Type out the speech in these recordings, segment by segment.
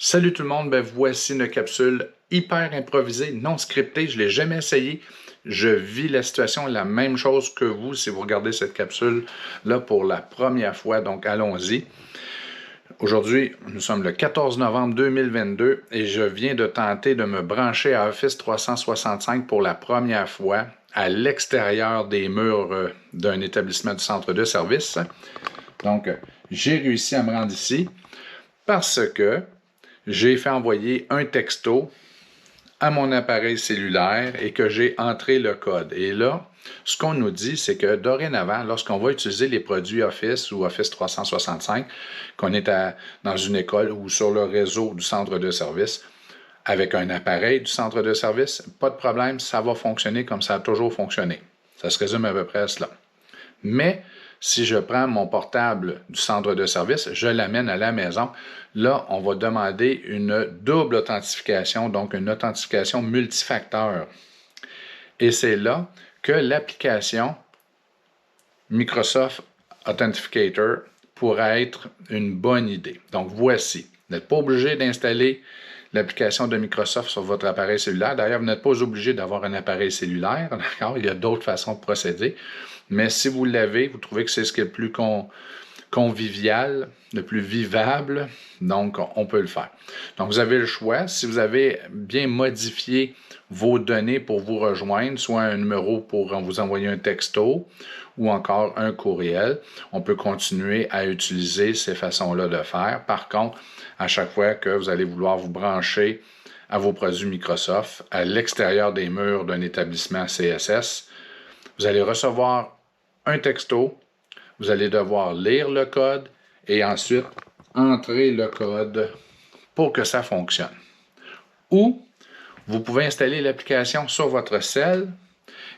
Salut tout le monde, voici une capsule hyper improvisée, non scriptée, je ne l'ai jamais essayé. Je vis la situation, la même chose que vous si vous regardez cette capsule-là pour la première fois, donc allons-y. Aujourd'hui, nous sommes le 14 novembre 2022 et je viens de tenter de me brancher à Office 365 pour la première fois à l'extérieur des murs d'un établissement du centre de service. Donc, j'ai réussi à me rendre ici parce que j'ai fait envoyer un texto à mon appareil cellulaire et que j'ai entré le code. Et là, ce qu'on nous dit, c'est que dorénavant, lorsqu'on va utiliser les produits Office ou Office 365, qu'on est dans une école ou sur le réseau du centre de service, avec un appareil du centre de service, pas de problème, ça va fonctionner comme ça a toujours fonctionné. Ça se résume à peu près à cela. Mais si je prends mon portable du centre de service, je l'amène à la maison, là, on va demander une double authentification, donc une authentification multifacteur. Et c'est là que l'application Microsoft Authenticator pourrait être une bonne idée. Donc, voici. Vous n'êtes pas obligé d'installer l'application de Microsoft sur votre appareil cellulaire. D'ailleurs, vous n'êtes pas obligé d'avoir un appareil cellulaire, d'accord? Il y a d'autres façons de procéder. Mais si vous l'avez, vous trouvez que c'est ce qui est le plus convivial, le plus vivable, donc on peut le faire. Donc, vous avez le choix. Si vous avez bien modifié vos données pour vous rejoindre, soit un numéro pour vous envoyer un texto ou encore un courriel, on peut continuer à utiliser ces façons-là de faire. Par contre, à chaque fois que vous allez vouloir vous brancher à vos produits Microsoft à l'extérieur des murs d'un établissement CSS, vous allez recevoir un texto, vous allez devoir lire le code et ensuite entrer le code pour que ça fonctionne. Ou vous pouvez installer l'application sur votre cell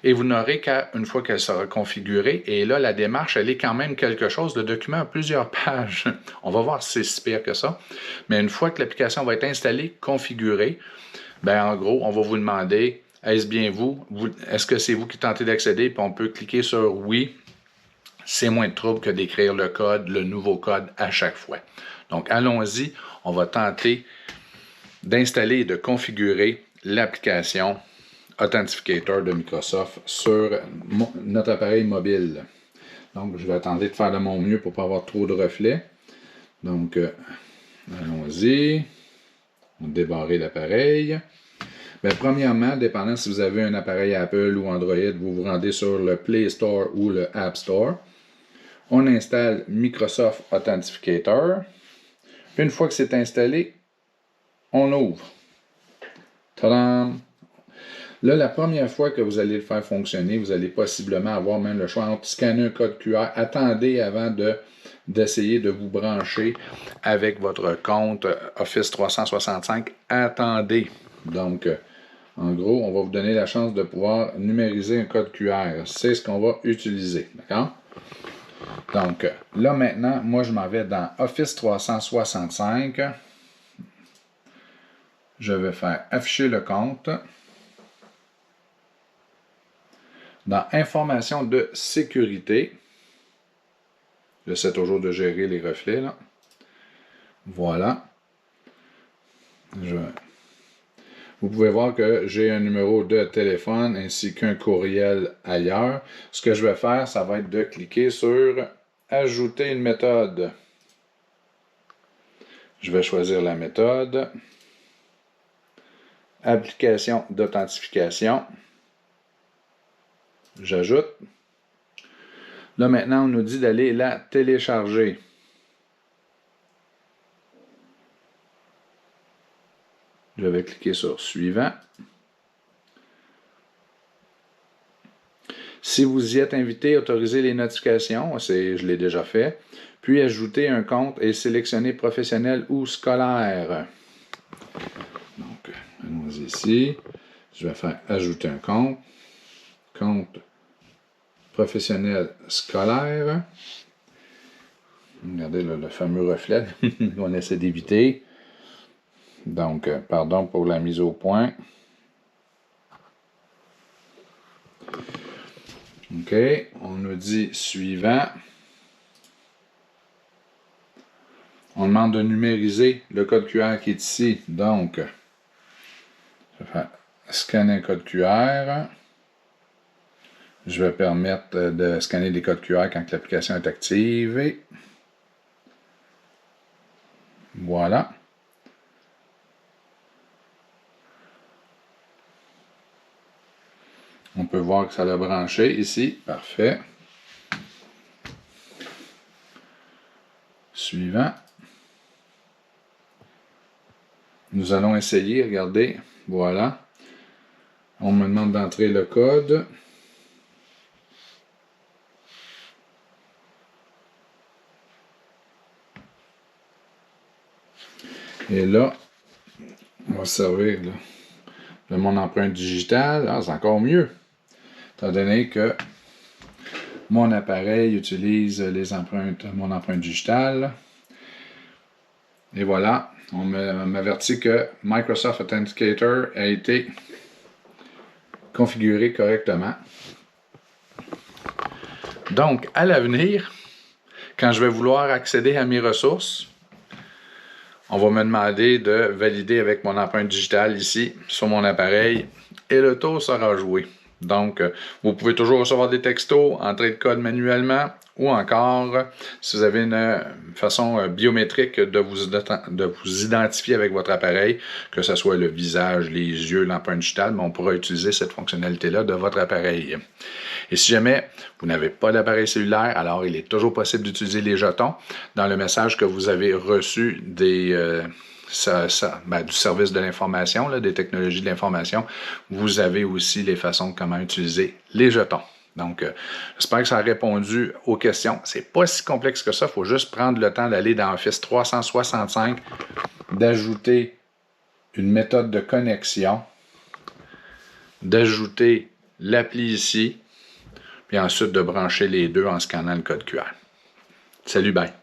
et vous n'aurez qu'à, une fois qu'elle sera configurée, et là, la démarche, elle est quand même quelque chose. Le document a plusieurs pages. On va voir si c'est si pire que ça. Mais une fois que l'application va être installée, configurée, en gros, on va vous demander, est-ce bien vous? Est-ce que c'est vous qui tentez d'accéder? Puis on peut cliquer sur oui. C'est moins de trouble que d'écrire le code, le nouveau code à chaque fois. Donc, allons-y. On va tenter d'installer et de configurer l'application Authenticator de Microsoft sur notre appareil mobile. Donc, je vais attendre de faire de mon mieux pour ne pas avoir trop de reflets. Donc, allons-y. On va débarrer l'appareil. Premièrement, dépendant si vous avez un appareil Apple ou Android, vous vous rendez sur le Play Store ou le App Store. On installe Microsoft Authenticator. Puis une fois que c'est installé, on ouvre. Tadam! Là, la première fois que vous allez le faire fonctionner, vous allez possiblement avoir même le choix entre scanner un code QR. Attendez avant d'essayer de vous brancher avec votre compte Office 365. Attendez. Donc, en gros, on va vous donner la chance de pouvoir numériser un code QR. C'est ce qu'on va utiliser. D'accord? Donc, là maintenant, moi, je m'en vais dans Office 365. Je vais faire afficher le compte. Dans Informations de sécurité, j'essaie toujours de gérer les reflets, là. Voilà. Vous pouvez voir que j'ai un numéro de téléphone ainsi qu'un courriel ailleurs. Ce que je vais faire, ça va être de cliquer sur « Ajouter une méthode ». Je vais choisir la méthode « Application d'authentification ». J'ajoute. Là, maintenant, on nous dit d'aller la télécharger. Je vais cliquer sur « Suivant ». Si vous y êtes invité, autorisez les notifications. Je l'ai déjà fait. Puis, ajouter un compte et sélectionner professionnel ou scolaire. Donc, allons-y ici. Je vais faire « Ajouter un compte ». Compte professionnel scolaire. Regardez là, le fameux reflet qu'on essaie d'éviter. Donc, pardon pour la mise au point. OK, on nous dit suivant. On demande de numériser le code QR qui est ici. Donc, je vais faire scanner un code QR. Je vais permettre de scanner des codes QR quand l'application est activée. Voilà. On peut voir que ça l'a branché ici. Parfait. Suivant. Nous allons essayer, regardez. Voilà. On me demande d'entrer le code. Et là, on va se servir là, de mon empreinte digitale. Ah, c'est encore mieux. Étant donné que mon appareil utilise mon empreinte digitale. Et voilà, on m'avertit que Microsoft Authenticator a été configuré correctement. Donc, à l'avenir, quand je vais vouloir accéder à mes ressources, on va me demander de valider avec mon empreinte digitale ici, sur mon appareil, et le tour sera joué. Donc, vous pouvez toujours recevoir des textos, entrer le code manuellement, ou encore, si vous avez une façon biométrique de vous identifier avec votre appareil, que ce soit le visage, les yeux, l'empreinte digitale, on pourra utiliser cette fonctionnalité-là de votre appareil. Et si jamais vous n'avez pas d'appareil cellulaire, alors il est toujours possible d'utiliser les jetons. Dans le message que vous avez reçu du service de l'information, des technologies de l'information, vous avez aussi les façons de comment utiliser les jetons. Donc, j'espère que ça a répondu aux questions. C'est pas si complexe que ça. Il faut juste prendre le temps d'aller dans Office 365, d'ajouter une méthode de connexion, d'ajouter l'appli ici, puis ensuite de brancher les deux en scannant le code QR. Salut, bye!